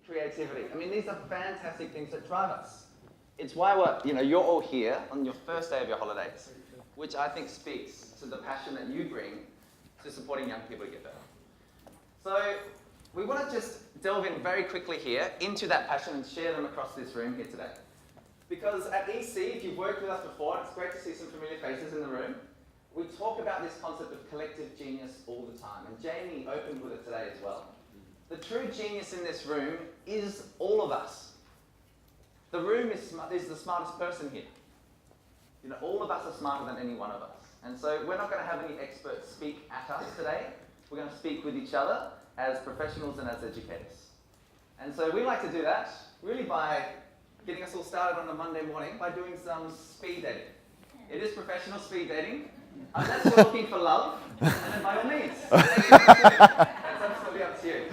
creativity. I mean, these are fantastic things that drive us. It's why you're all here on your first day of your holidays, which I think speaks to the passion that you bring to supporting young people to get better. So we want to just delve in very quickly here into that passion and share them across this room here today. Because at EC, if you've worked with us before, it's great to see some familiar faces in the room. We talk about this concept of collective genius all the time, and Jamie opened with it today as well. The true genius in this room is all of us. The room is the smartest person here. All of us are smarter than any one of us. And so we're not going to have any experts speak at us today. We're going to speak with each other as professionals and as educators. And so we like to do that really by getting us all started on a Monday morning by doing some speed dating. It is professional speed dating, unless you're looking for love, and then by all means. That's absolutely up to you.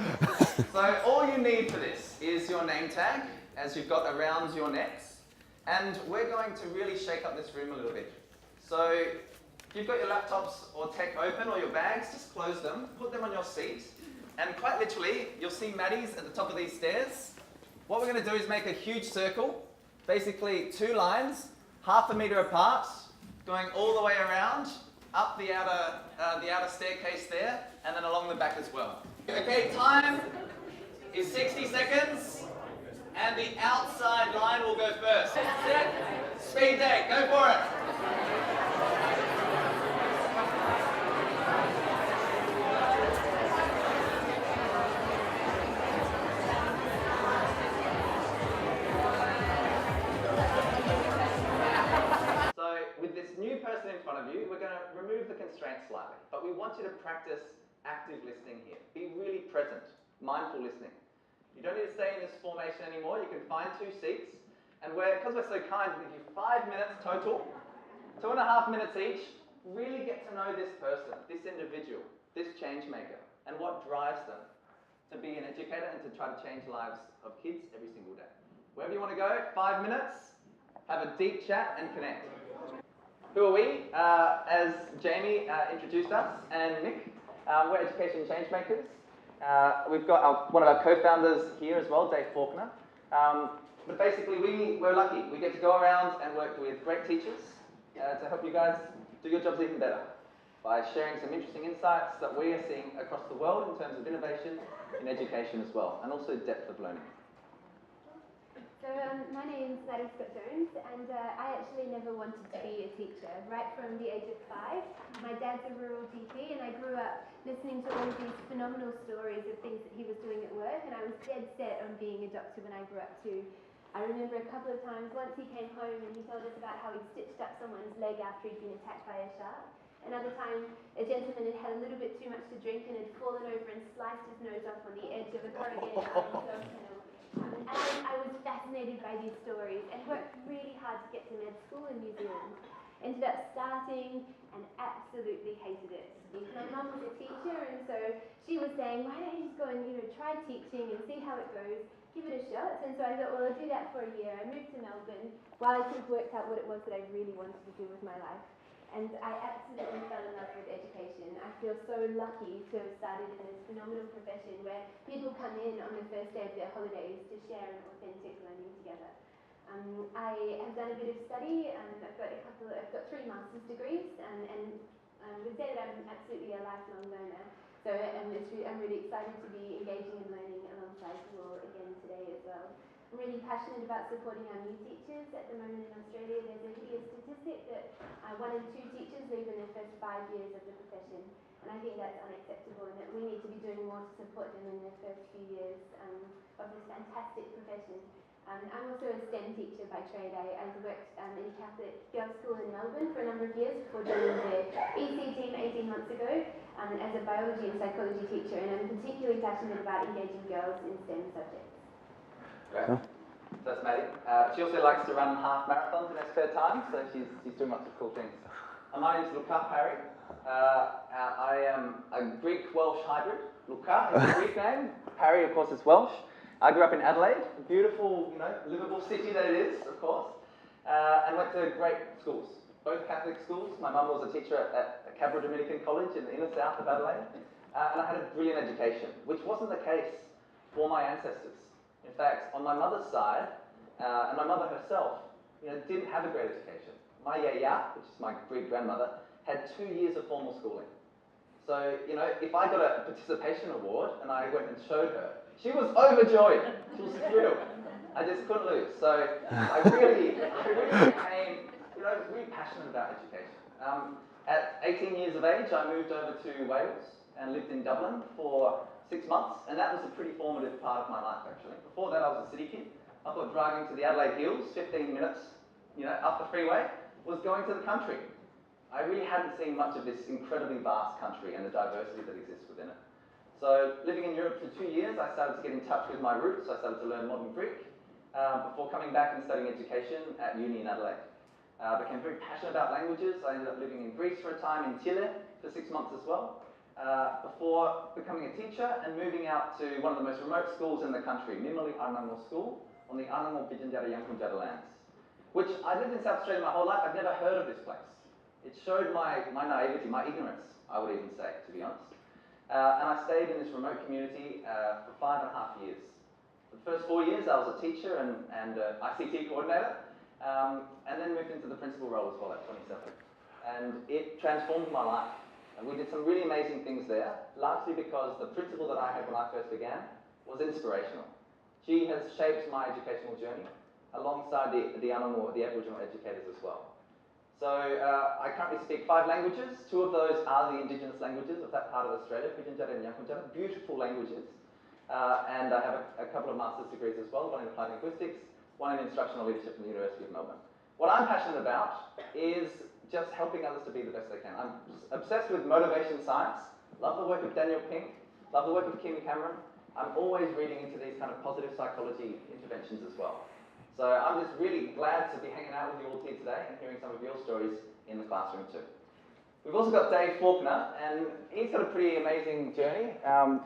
So all you need for this is your name tag, as you've got around your necks, and we're going to really shake up this room a little bit. So if you've got your laptops or tech open or your bags, just close them, put them on your seat, and quite literally, you'll see Maddie's at the top of these stairs. What we're going to do is make a huge circle, basically 2 lines, 1/2 meter apart, going all the way around, up the outer staircase there, and then along the back as well. Okay, time is 60 seconds, and the outside line will go first. Set, speed date, go for it. New person in front of you, we're going to remove the constraints slightly, but we want you to practice active listening here. Be really present, mindful listening. You don't need to stay in this formation anymore. You can find 2 seats, and because we're so kind, we give you 5 minutes total, 2.5 minutes each. Really get to know this person, this individual, this change maker, and what drives them to be an educator and to try to change the lives of kids every single day. Wherever you want to go, 5 minutes, have a deep chat and connect. Who are we? As Jamie introduced us, and Nick, we're Education Changemakers. We've got one of our co-founders here as well, Dave Faulkner. But basically, we're lucky. We get to go around and work with great teachers to help you guys do your jobs even better by sharing some interesting insights that we are seeing across the world in terms of innovation in education as well, and also depth of learning. So my name's Maddie Scott-Jones, and I actually never wanted to be a teacher. Right from the age of 5, my dad's a rural GP, and I grew up listening to all of these phenomenal stories of things that he was doing at work, and I was dead set on being a doctor when I grew up too. I remember a couple of times, once he came home and he told us about how he'd stitched up someone's leg after he'd been attacked by a shark. Another time, a gentleman had had a little bit too much to drink and had fallen over and sliced his nose off on the edge of a corrugated iron dog kennel. And I was fascinated by these stories and worked really hard to get to med school in New Zealand. Ended up starting and absolutely hated it. My mum was a teacher, and so she was saying, why don't you just go and try teaching and see how it goes, give it a shot. And so I thought, well, I'll do that for a year. I moved to Melbourne while I sort of worked out what it was that I really wanted to do with my life. And I absolutely fell in love with education. I feel so lucky to have started in this phenomenal profession where people come in on the first day of their holidays to share an authentic learning together. I have done a bit of study, and I've got 3 master's degrees, and would say that I'm absolutely a lifelong learner. So I'm really excited to be engaging in learning alongside you all again today as well. I'm really passionate about supporting our new teachers. At the moment in Australia, there's a hideous statistic that 1 in 2 teachers leave in their first 5 years of the profession. And I think that's unacceptable, and that we need to be doing more to support them in their first few years of this fantastic profession. I'm also a STEM teacher by trade. I worked in a Catholic girls' school in Melbourne for a number of years before joining the EC team 18 months ago as a biology and psychology teacher, and I'm particularly passionate about engaging girls in STEM subjects. Great. So that's Maddie. She also likes to run half marathons in her spare time, so she's doing lots of cool things. My name's Luca Parry. I am a Greek-Welsh hybrid. Luca is a Greek name. Parry, of course, is Welsh. I grew up in Adelaide, a beautiful, livable city that it is, of course, and went to great schools, both Catholic schools. My mum was a teacher at Cabra Dominican College in the inner south of Adelaide, and I had a brilliant education, which wasn't the case for my ancestors. In fact, on my mother's side, and my mother herself, didn't have a great education. My yaya, which is my great-grandmother, had 2 years of formal schooling. So, if I got a participation award and I went and showed her, she was overjoyed. She was thrilled. I just couldn't lose. So I really became, really passionate about education. At 18 years of age, I moved over to Wales and lived in Dublin for 6 months, and that was a pretty formative part of my life, actually. Before that, I was a city kid. I thought driving to the Adelaide Hills, 15 minutes, up the freeway, was going to the country. I really hadn't seen much of this incredibly vast country and the diversity that exists within it. So living in Europe for 2 years, I started to get in touch with my roots. I started to learn modern Greek before coming back and studying education at uni in Adelaide. I became very passionate about languages. I ended up living in Greece for a time, in Chile for 6 months as well, before becoming a teacher and moving out to one of the most remote schools in the country, Mimali Arnango School, on the Arnango Bijinjara Yankunytjatjara lands, which I lived in South Australia my whole life. I'd never heard of this place. It showed my naivety, my ignorance, I would even say, to be honest. And I stayed in this remote community for 5.5 years. For the first 4 years, I was a teacher and ICT coordinator, and then moved into the principal role as well at 27. And it transformed my life. And we did some really amazing things there, largely because the principal that I had when I first began was inspirational. She has shaped my educational journey alongside the Aboriginal educators as well. So I currently speak 5 languages. 2 of those are the Indigenous languages of that part of Australia, Bijinjara and Yankunytjatjara, beautiful languages. And I have a couple of master's degrees as well, one in applied linguistics, one in instructional leadership from the University of Melbourne. What I'm passionate about is just helping others to be the best they can. I'm obsessed with motivation science, love the work of Daniel Pink, love the work of Kim Cameron. I'm always reading into these kind of positive psychology interventions as well. So I'm just really glad to be hanging out with you all here today and hearing some of your stories in the classroom too. We've also got Dave Faulkner, and he's got a pretty amazing journey,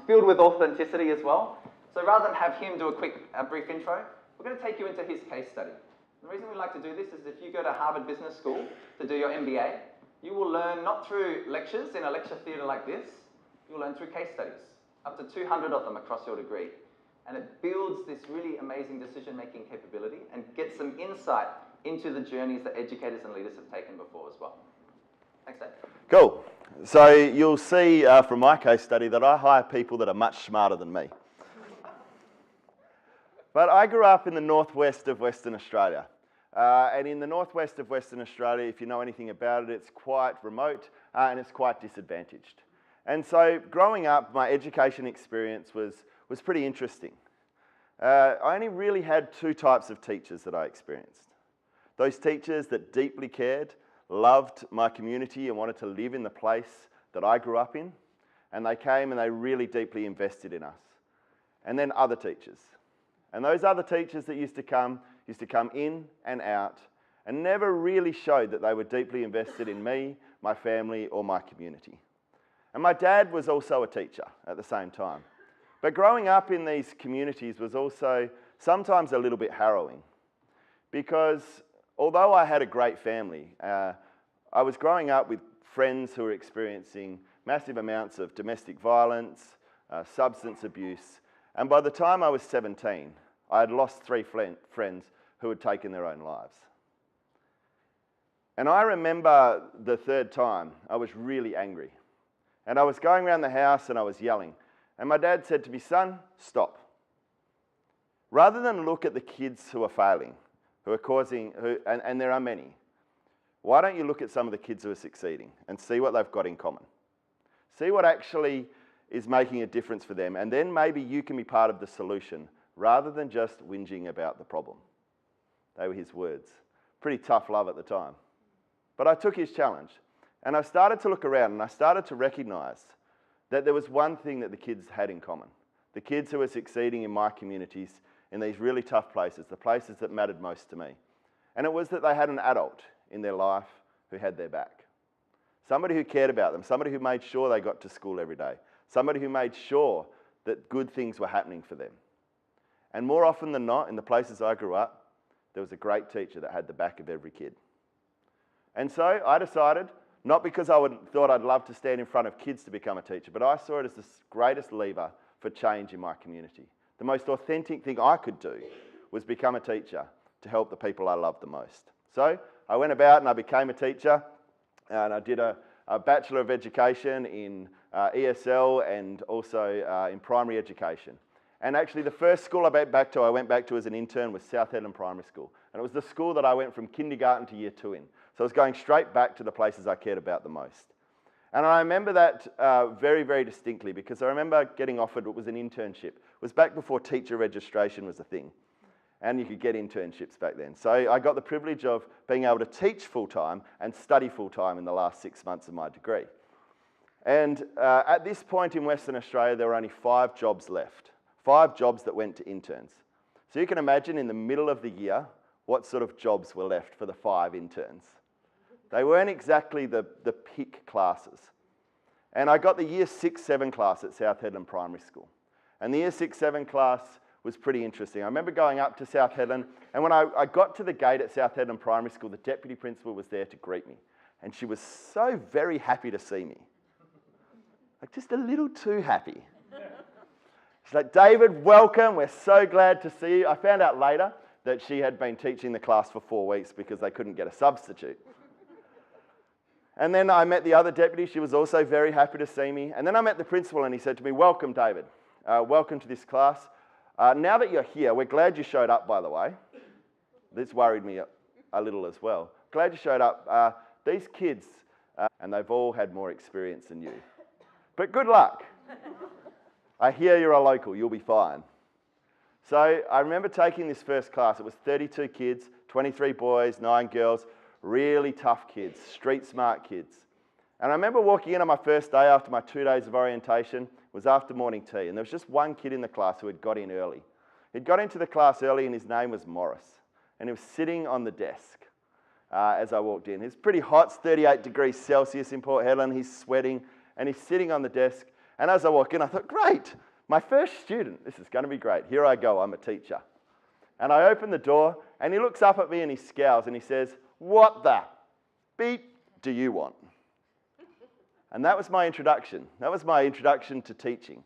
filled with authenticity as well. So rather than have him do a brief intro, we're going to take you into his case study. The reason we like to do this is if you go to Harvard Business School to do your MBA, you will learn not through lectures in a lecture theatre like this, you'll learn through case studies, up to 200 of them across your degree. And it builds this really amazing decision-making capability and gets some insight into the journeys that educators and leaders have taken before as well. Thanks, Dave. Cool. So you'll see from my case study that I hire people that are much smarter than me. But I grew up in the northwest of Western Australia. And in the northwest of Western Australia, if you know anything about it, it's quite remote and it's quite disadvantaged. And so growing up, my education experience was pretty interesting. I only really had 2 types of teachers that I experienced. Those teachers that deeply cared, loved my community and wanted to live in the place that I grew up in, and they came and they really deeply invested in us. And then other teachers. And those other teachers that used to come in and out and never really showed that they were deeply invested in me, my family, or my community. And my dad was also a teacher at the same time. But growing up in these communities was also sometimes a little bit harrowing, because although I had a great family, I was growing up with friends who were experiencing massive amounts of domestic violence, substance abuse, and by the time I was 17, I had lost 3 friends who had taken their own lives. And I remember the 3rd time, I was really angry. And I was going around the house and I was yelling. And my dad said to me, "Son, stop. Rather than look at the kids who are failing, who are causing, and there are many, why don't you look at some of the kids who are succeeding and see what they've got in common? See what actually is making a difference for them, and then maybe you can be part of the solution rather than just whinging about the problem." They were his words. Pretty tough love at the time. But I took his challenge, and I started to look around and I started to recognise that there was one thing that the kids had in common. The kids who were succeeding in my communities, in these really tough places, the places that mattered most to me. And it was that they had an adult in their life who had their back. Somebody who cared about them, somebody who made sure they got to school every day, somebody who made sure that good things were happening for them. And more often than not, in the places I grew up, there was a great teacher that had the back of every kid. And so I decided, not because I thought I'd love to stand in front of kids to become a teacher, but I saw it as the greatest lever for change in my community. the most authentic thing I could do was become a teacher to help the people I loved the most. So I went about and I became a teacher, and I did a Bachelor of Education in ESL and also in primary education. And actually the first school I went back to as an intern was South Hedland Primary School. And it was the school that I went from kindergarten to year 2 in. So I was going straight back to the places I cared about the most. And I remember that very, very distinctly, because I remember getting offered what was an internship. It was back before teacher registration was a thing. And you could get internships back then. So I got the privilege of being able to teach full-time and study full-time in the last 6 months of my degree. And at this point in Western Australia, there were only 5 jobs left. 5 jobs that went to interns. So you can imagine in the middle of the year, what sort of jobs were left for the 5 interns. They weren't exactly the peak classes. And I got the year 6-7 class at South Hedland Primary School. And the year 6-7 class was pretty interesting. I remember going up to South Hedland, and when I got to the gate at South Hedland Primary School, the deputy principal was there to greet me. And she was so very happy to see me. Like, just a little too happy. She's like, "David, welcome. We're so glad to see you." I found out later that she had been teaching the class for 4 weeks because they couldn't get a substitute. And then I met the other deputy. She was also very happy to see me. And then I met the principal, and he said to me, "Welcome, David. Welcome to this class. Now that you're here, we're glad you showed up, by the way." This worried me a little as well. Glad you showed up. These kids, and they've all had more experience than you. But good luck. I hear you're a local. You'll be fine. So I remember taking this first class. It was 32 kids, 23 boys, 9 girls, really tough kids, street smart kids. And I remember walking in on my first day after my 2 days of orientation. It was after morning tea, and there was just one kid in the class who had got in early. He'd got into the class early, and his name was Morris. And he was sitting on the desk as I walked in. It's pretty hot, it's 38 degrees Celsius in Port Hedland. He's sweating, and he's sitting on the desk. And as I walk in, I thought, great, my first student. This is going to be great. Here I go, I'm a teacher. And I open the door, and he looks up at me, and he scowls, and he says, "What the beep do you want?" And that was my introduction. That was my introduction to teaching.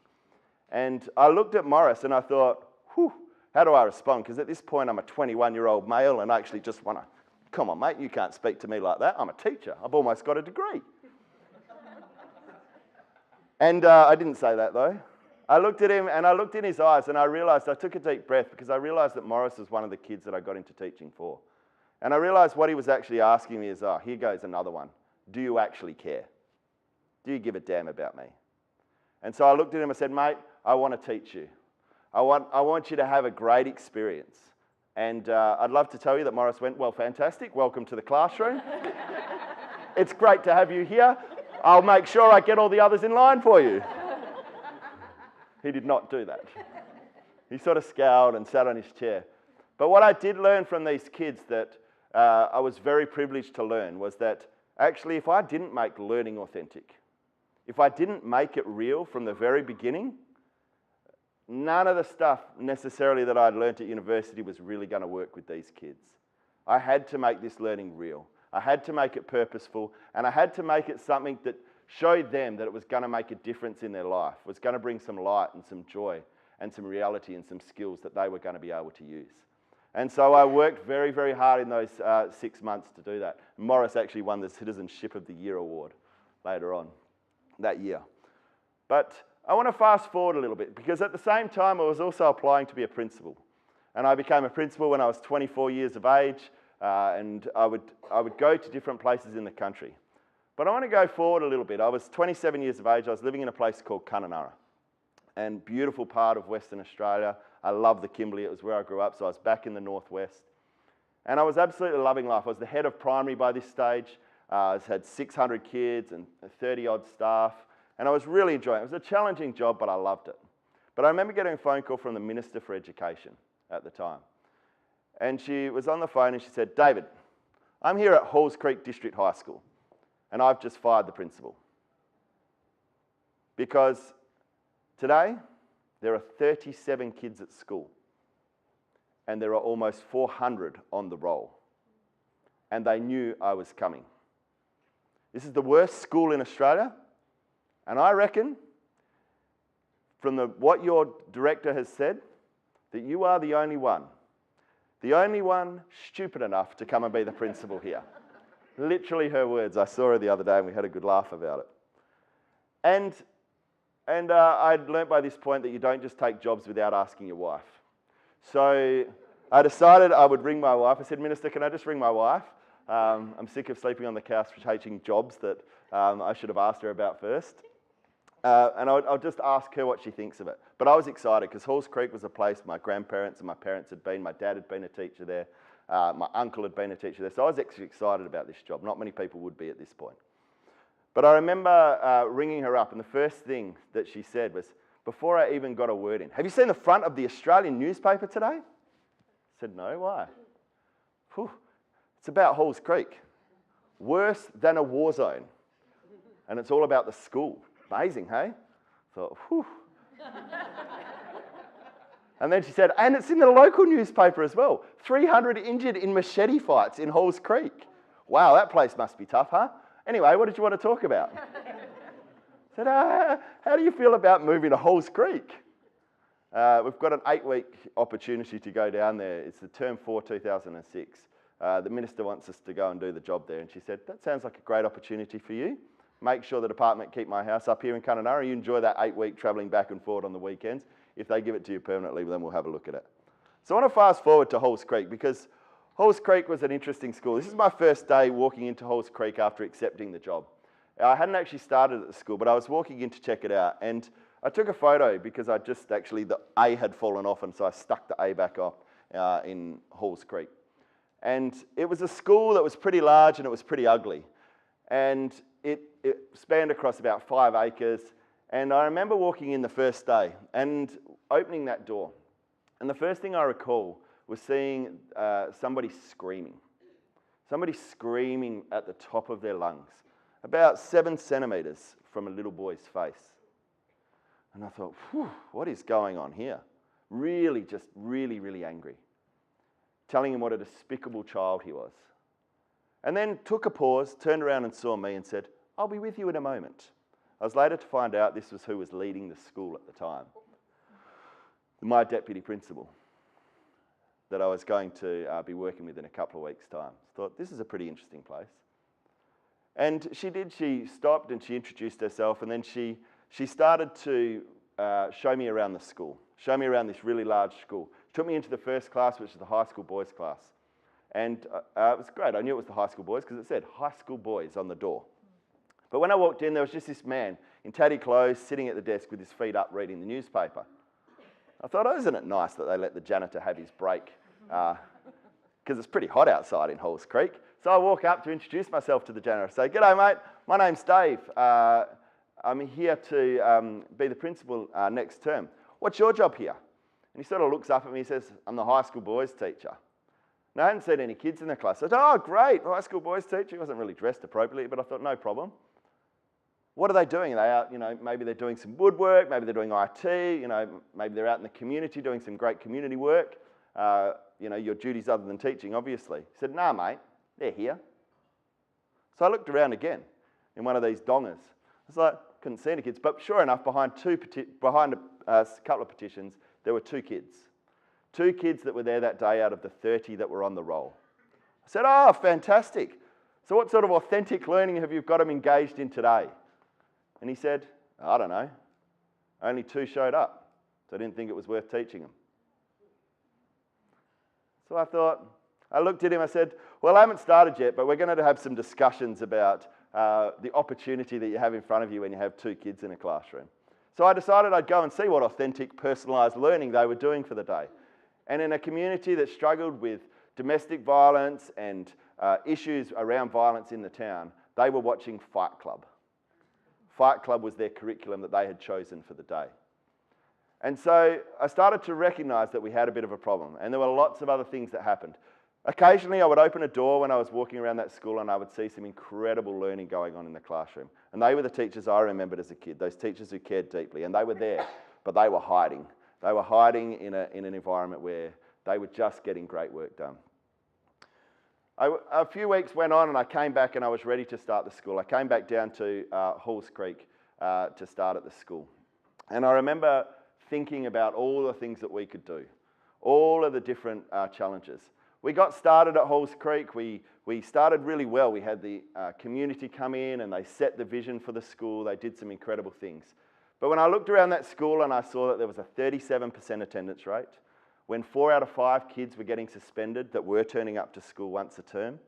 And I looked at Morris and I thought, whew, how do I respond? Because at this point I'm a 21-year-old male and I actually just want to, come on mate, you can't speak to me like that. I'm a teacher. I've almost got a degree. And I didn't say that though. I looked at him and I looked in his eyes and I realised, I took a deep breath because I realised that Morris was one of the kids that I got into teaching for. And I realised what he was actually asking me is, oh, here goes another one. Do you actually care? Do you give a damn about me? And so I looked at him and said, mate, I want to teach you. I want you to have a great experience. And I'd love to tell you that Morris went, well, fantastic. Welcome to the classroom. It's great to have you here. I'll make sure I get all the others in line for you. He did not do that. He sort of scowled and sat on his chair. But what I did learn from these kids that I was very privileged to learn was that actually if I didn't make learning authentic, if I didn't make it real from the very beginning, none of the stuff necessarily that I'd learnt at university was really going to work with these kids. I had to make this learning real. I had to make it purposeful, and I had to make it something that showed them that it was going to make a difference in their life, was going to bring some light and some joy and some reality and some skills that they were going to be able to use. And so I worked very, very hard in those 6 months to do that. Morris actually won the Citizenship of the Year award later on that year. But I want to fast forward a little bit because at the same time I was also applying to be a principal. And I became a principal when I was 24 years of age, and I would go to different places in the country. But I want to go forward a little bit. I was 27 years of age. I was living in a place called Kununurra, and beautiful part of Western Australia. I love the Kimberley. It was where I grew up, so I was back in the northwest. And I was absolutely loving life. I was the head of primary by this stage. I had 600 kids and 30-odd staff, and I was really enjoying it. It was a challenging job, but I loved it. But I remember getting a phone call from the Minister for Education at the time. And she was on the phone and she said, David, I'm here at Halls Creek District High School, and I've just fired the principal. Because today, there are 37 kids at school, and there are almost 400 on the roll. And they knew I was coming. This is the worst school in Australia, and I reckon, from what your director has said, that you are the only one stupid enough to come and be the principal here. Literally her words. I saw her the other day and we had a good laugh about it. And I'd learnt by this point that you don't just take jobs without asking your wife. So I decided I would ring my wife. I said, Minister, can I just ring my wife? I'm sick of sleeping on the couch for taking jobs that I should have asked her about first. And I'll just ask her what she thinks of it. But I was excited because Halls Creek was a place my grandparents and my parents had been. My dad had been a teacher there. My uncle had been a teacher there. So I was actually excited about this job. Not many people would be at this point. But I remember ringing her up, and the first thing that she said was, before I even got a word in, have you seen the front of the Australian newspaper today? I said, no, why? Whew, it's about Halls Creek. Worse than a war zone. And it's all about the school. Amazing, hey? I thought, whew. And then she said, and it's in the local newspaper as well. 300 injured in machete fights in Halls Creek. Wow, that place must be tough, huh? Anyway, what did you want to talk about? I said, how do you feel about moving to Halls Creek? We've got an 8-week opportunity to go down there. It's the term 4, 2006. The minister wants us to go and do the job there. And she said, that sounds like a great opportunity for you. Make sure the department keep my house up here in Kununurra. You enjoy that 8-week travelling back and forward on the weekends. If they give it to you permanently, then we'll have a look at it. So I want to fast forward to Halls Creek because Halls Creek was an interesting school. This is my first day walking into Halls Creek after accepting the job. I hadn't actually started at the school, but I was walking in to check it out. And I took a photo because I just actually, the A had fallen off, and so I stuck the A back up in Halls Creek. And it was a school that was pretty large and it was pretty ugly. And it spanned across about 5 acres. And I remember walking in the first day and opening that door. And the first thing I recall was seeing somebody screaming at the top of their lungs, about 7 centimetres from a little boy's face. And I thought, what is going on here? Really angry. Telling him what a despicable child he was. And then took a pause, turned around and saw me and said, I'll be with you in a moment. I was later to find out this was who was leading the school at the time. My deputy principal that I was going to be working with in a couple of weeks' time. I thought, this is a pretty interesting place. And she stopped and she introduced herself, and then she started to show me around the school, show me around this really large school. She took me into the first class, which is the high school boys class. And it was great. I knew it was the high school boys because it said high school boys on the door. But when I walked in, there was just this man in tatty clothes sitting at the desk with his feet up reading the newspaper. I thought, oh, isn't it nice that they let the janitor have his break? Because it's pretty hot outside in Halls Creek. So I walk up to introduce myself to the janitor. I say, g'day mate, my name's Dave. I'm here to be the principal next term. What's your job here? And he sort of looks up at me and says, I'm the high school boys teacher. Now, I hadn't seen any kids in the class. I said, oh, great, high school boys teacher. He wasn't really dressed appropriately, but I thought, no problem. What are they doing? Are they out, maybe they're doing some woodwork, maybe they're doing IT, maybe they're out in the community doing some great community work. Your duties other than teaching, obviously. He said, nah, mate, they're here. So I looked around again in one of these dongers. I was like, couldn't see any kids, but sure enough, behind a couple of petitions, there were 2 kids. 2 kids that were there that day out of the 30 that were on the roll. I said, oh, fantastic. So what sort of authentic learning have you got them engaged in today? And he said, I don't know. Only 2 showed up, so I didn't think it was worth teaching them. So I looked at him, I said, well, I haven't started yet, but we're going to have some discussions about the opportunity that you have in front of you when you have 2 kids in a classroom. So I decided I'd go and see what authentic, personalised learning they were doing for the day. And in a community that struggled with domestic violence and issues around violence in the town, they were watching Fight Club. Fight Club was their curriculum that they had chosen for the day. And so I started to recognise that we had a bit of a problem, and there were lots of other things that happened. Occasionally I would open a door when I was walking around that school and I would see some incredible learning going on in the classroom. And they were the teachers I remembered as a kid, those teachers who cared deeply, and they were there, but they were hiding. They were hiding in an environment where they were just getting great work done. A few weeks went on and I came back and I was ready to start the school. I came back down to Halls Creek to start at the school. And I remember thinking about all the things that we could do, all of the different challenges. We got started at Halls Creek. We started really well. We had the community come in and they set the vision for the school. They did some incredible things. But when I looked around that school and I saw that there was a 37% attendance rate, when 4 out of 5 kids were getting suspended that were turning up to school once a term,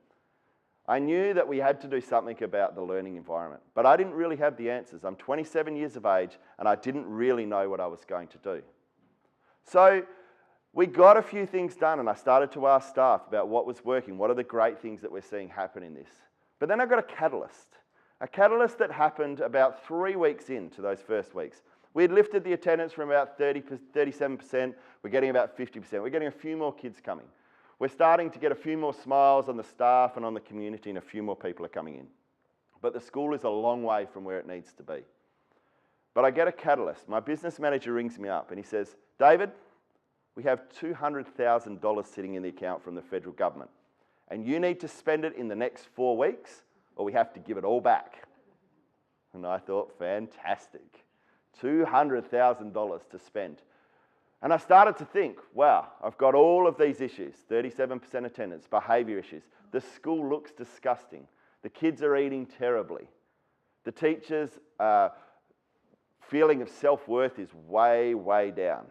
I knew that we had to do something about the learning environment. But I didn't really have the answers. I'm 27 years of age and I didn't really know what I was going to do. So we got a few things done and I started to ask staff about what was working, what are the great things that we're seeing happen in this. But then I got a catalyst that happened about 3 weeks into those first weeks. We had lifted the attendance from about 37%, we're getting about 50%. We're getting a few more kids coming. We're starting to get a few more smiles on the staff and on the community, and a few more people are coming in. But the school is a long way from where it needs to be. But I get a catalyst. My business manager rings me up and he says, David, we have $200,000 sitting in the account from the federal government, and you need to spend it in the next 4 weeks or we have to give it all back. And I thought, fantastic. $200,000 to spend. And I started to think, wow, I've got all of these issues, 37% attendance, behaviour issues. The school looks disgusting. The kids are eating terribly. The teachers' feeling of self-worth is way, way down.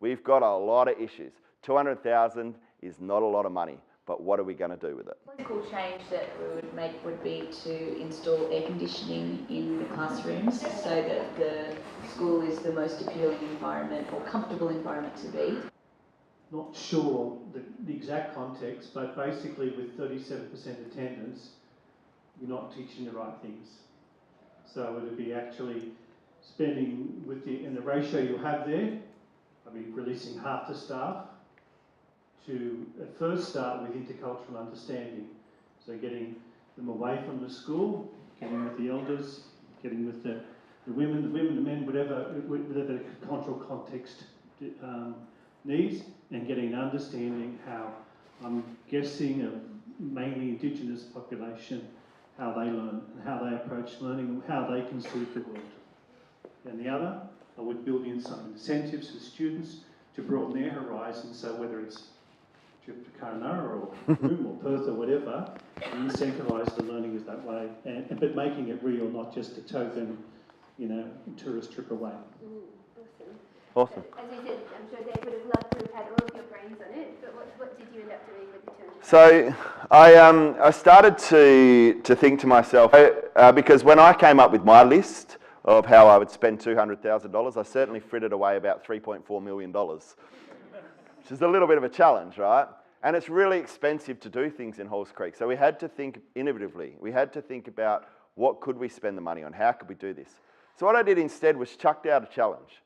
We've got a lot of issues. $200,000 is not a lot of money, but what are we going to do with it? One cool change that we would make would be to install air conditioning in the classrooms so that the school is the most appealing environment or comfortable environment to be. Not sure the exact context, but basically with 37% attendance, you're not teaching the right things. So it would be actually spending in the ratio you have there, I'd be releasing half the staff to at first start with intercultural understanding. So getting them away from the school, getting with the elders, getting with the women, the men, whatever the cultural context needs, and getting an understanding how, I'm guessing, a mainly Indigenous population, how they learn and how they approach learning and how they conceive the world. And the other, I would build in some incentives for students to broaden their horizons, so whether it's trip to Kununurra or Broome or Perth or whatever, incentivise the learning is that way, but making it real, not just a token, tourist trip away. Awesome. As you said, I'm sure Dave would have loved to have had all of your brains on it, but what did you end up doing with the $200,000? So I started to think to myself, because when I came up with my list of how I would spend $200,000, I certainly frittered away about $3.4 million. Which is a little bit of a challenge, right? And it's really expensive to do things in Halls Creek. So we had to think innovatively. We had to think about what could we spend the money on? How could we do this? So what I did instead was chucked out a challenge.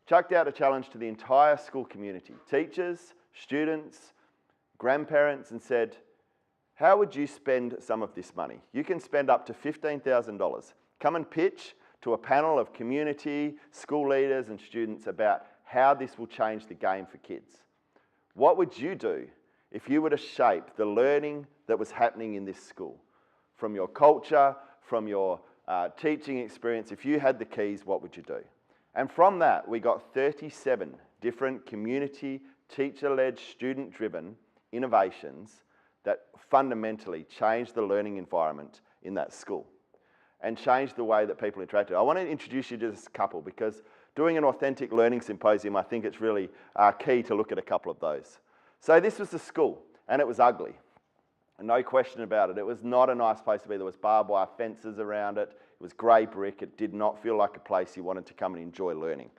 Chucked out a challenge to the entire school community, teachers, students, grandparents, and said, how would you spend some of this money? You can spend up to $15,000. Come and pitch to a panel of community, school leaders and students about how this will change the game for kids. What would you do if you were to shape the learning that was happening in this school? From your culture, from your teaching experience, if you had the keys, what would you do? And from that, we got 37 different community, teacher-led, student-driven innovations that fundamentally changed the learning environment in that school and changed the way that people interacted. I want to introduce you to this couple because doing an authentic learning symposium, I think it's really key to look at a couple of those. So this was the school, and it was ugly. No question about it. It was not a nice place to be. There was barbed wire fences around it. It was grey brick. It did not feel like a place you wanted to come and enjoy learning.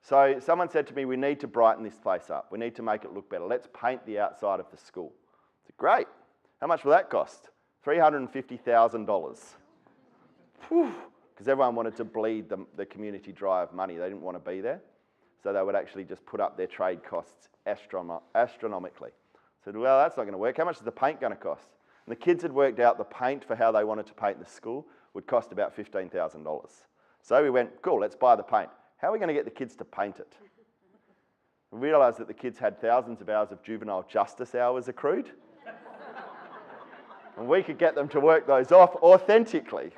So someone said to me, we need to brighten this place up. We need to make it look better. Let's paint the outside of the school. I said, great. How much will that cost? $350,000. Because everyone wanted to bleed the community dry of money. They didn't want to be there. So they would actually just put up their trade costs astronomically. I said, well, that's not going to work. How much is the paint going to cost? And the kids had worked out the paint for how they wanted to paint the school would cost about $15,000. So we went, cool, let's buy the paint. How are we going to get the kids to paint it? We realised that the kids had thousands of hours of juvenile justice hours accrued. And we could get them to work those off authentically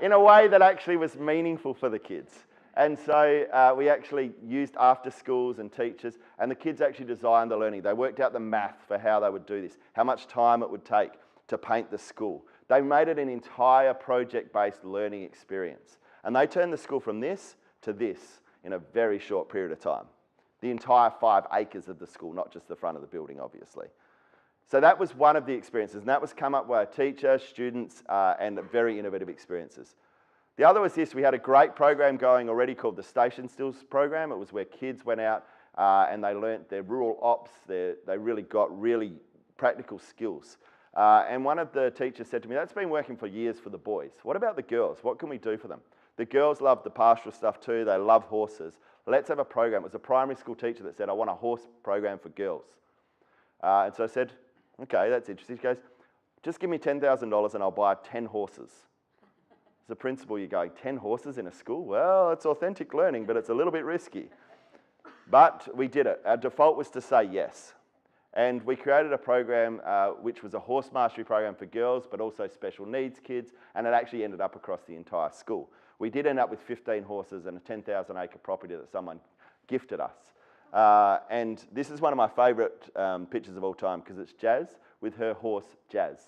in a way that actually was meaningful for the kids. And so we actually used after schools and teachers, and the kids actually designed the learning. They worked out the math for how they would do this, how much time it would take to paint the school. They made it an entire project-based learning experience. And they turned the school from this to this in a very short period of time. The entire 5 acres of the school, not just the front of the building, obviously. So that was one of the experiences, and that was come up by a teacher, students, and very innovative experiences. The other was this: we had a great program going already called the Station Stills program. It was where kids went out and they learnt their rural ops. They really got really practical skills. And one of the teachers said to me, that's been working for years for the boys. What about the girls? What can we do for them? The girls love the pastoral stuff too. They love horses. Let's have a program. It was a primary school teacher that said, I want a horse program for girls. And so I said, okay, that's interesting. She goes, just give me $10,000 and I'll buy 10 horses. As a principal, you're going, 10 horses in a school? Well, it's authentic learning, but it's a little bit risky. But we did it. Our default was to say yes. And we created a program which was a horse mastery program for girls, but also special needs kids, and it actually ended up across the entire school. We did end up with 15 horses and a 10,000 acre property that someone gifted us. And this is one of my favourite pictures of all time because it's Jazz with her horse, Jazz.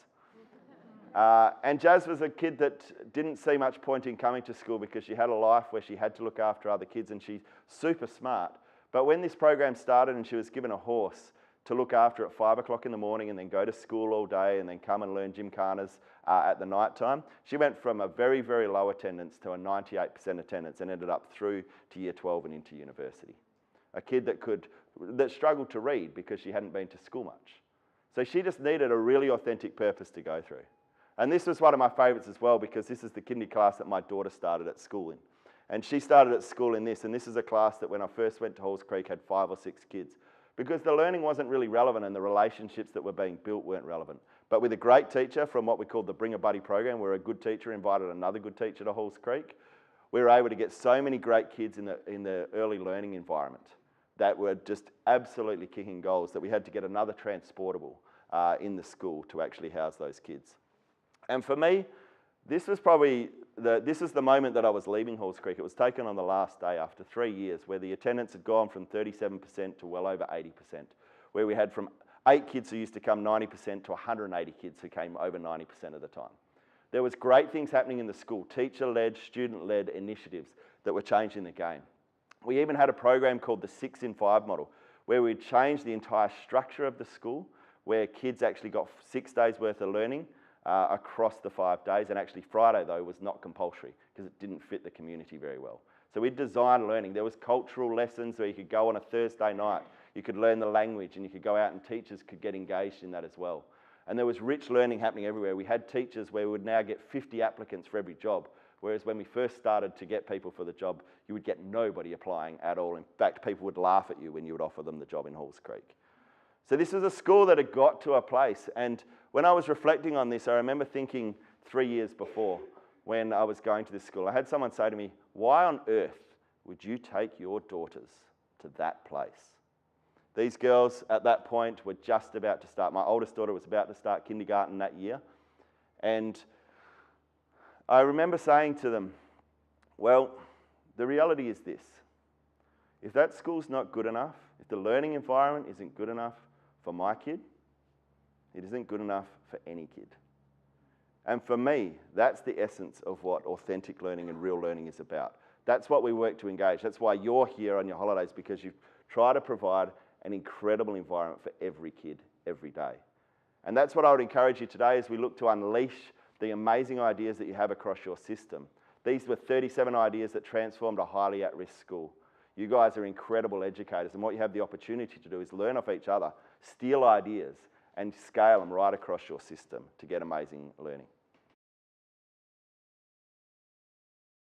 And Jazz was a kid that didn't see much point in coming to school because she had a life where she had to look after other kids, and she's super smart. But when this program started and she was given a horse to look after at 5 o'clock in the morning and then go to school all day and then come and learn gymkhanas at the night time, she went from a very, very low attendance to a 98% attendance and ended up through to year 12 and into university. A kid that struggled to read because she hadn't been to school much. So she just needed a really authentic purpose to go through. And this was one of my favourites as well because this is the kindy class that my daughter started at school in. And she started at school in this, and this is a class that when I first went to Halls Creek had 5 or 6 kids because the learning wasn't really relevant and the relationships that were being built weren't relevant. But with a great teacher from what we called the Bring a Buddy program, where a good teacher invited another good teacher to Halls Creek, we were able to get so many great kids in the early learning environment that were just absolutely kicking goals that we had to get another transportable in the school to actually house those kids. And for me, this was probably the moment that I was leaving Halls Creek. It was taken on the last day after 3 years, where the attendance had gone from 37% to well over 80%, where we had from 8 kids who used to come 90% to 180 kids who came over 90% of the time. There was great things happening in the school, teacher-led, student-led initiatives that were changing the game. We even had a program called the 6 in 5 model, where we'd changed the entire structure of the school, where kids actually got 6 days worth of learning across the 5 days, and actually Friday though was not compulsory because it didn't fit the community very well. So we designed learning. There was cultural lessons where you could go on a Thursday night, you could learn the language and you could go out and teachers could get engaged in that as well. And there was rich learning happening everywhere. We had teachers where we would now get 50 applicants for every job, whereas when we first started to get people for the job, you would get nobody applying at all. In fact, people would laugh at you when you would offer them the job in Halls Creek. So this was a school that had got to a place, and when I was reflecting on this, I remember thinking 3 years before when I was going to this school, I had someone say to me, why on earth would you take your daughters to that place? These girls at that point were just about to start. My oldest daughter was about to start kindergarten that year, and I remember saying to them, well, the reality is this. If that school's not good enough, if the learning environment isn't good enough for my kid, it isn't good enough for any kid. And for me, that's the essence of what authentic learning and real learning is about. That's what we work to engage. That's why you're here on your holidays, because you try to provide an incredible environment for every kid, every day. And that's what I would encourage you today as we look to unleash the amazing ideas that you have across your system. These were 37 ideas that transformed a highly at-risk school. You guys are incredible educators, and what you have the opportunity to do is learn off each other, steal ideas, and scale them right across your system to get amazing learning.